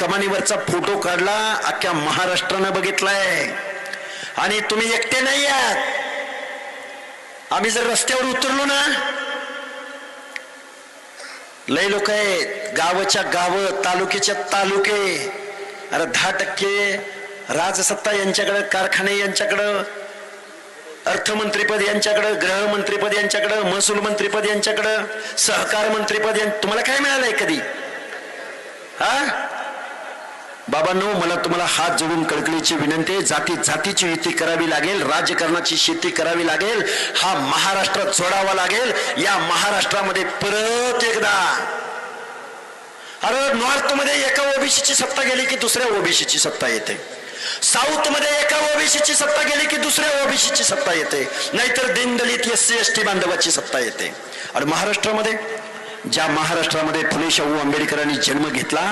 कमानीवरचा photo काढला, अख्ख्या महाराष्ट्रानं बघितलाय. आणि तुम्ही एकटे नाही आहात. आम्ही जर रस्त्यावर उतरलो ना, लय लोक आहेत, गावाच्या गाव, तालुक्याच्या तालुके. अरे 10% राजसत्ता यांच्याकडे, कारखाने यांच्याकडं, अर्थमंत्रीपद यांच्याकडं, गृहमंत्रीपद यांच्याकडं, महसूल मंत्रीपद यांच्याकडं, सहकार मंत्रीपद. तुम्हाला काय मिळालंय कधी? हा बाबांनो, मला तुम्हाला हात जोडून कळकळीची विनंती आहे, जाती जातीची युती करावी लागेल, राजकारणाची शेती करावी लागेल, हा महाराष्ट्र जोडावा लागेल. या महाराष्ट्रामध्ये परत एकदा, अरे नॉर्थ मध्ये एका ओबीसीची सत्ता गेली की दुसऱ्या ओबीसीची सत्ता येते, साऊथ मध्ये एका ओबीसीची सत्ता गेली की दुसऱ्या ओबीसीची सत्ता येते, नाहीतर दीनदलित SC ST बांधवाची सत्ता येते. आणि महाराष्ट्रामध्ये, ज्या महाराष्ट्रामध्ये फुले शाहू आंबेडकरांनी जन्म घेतला,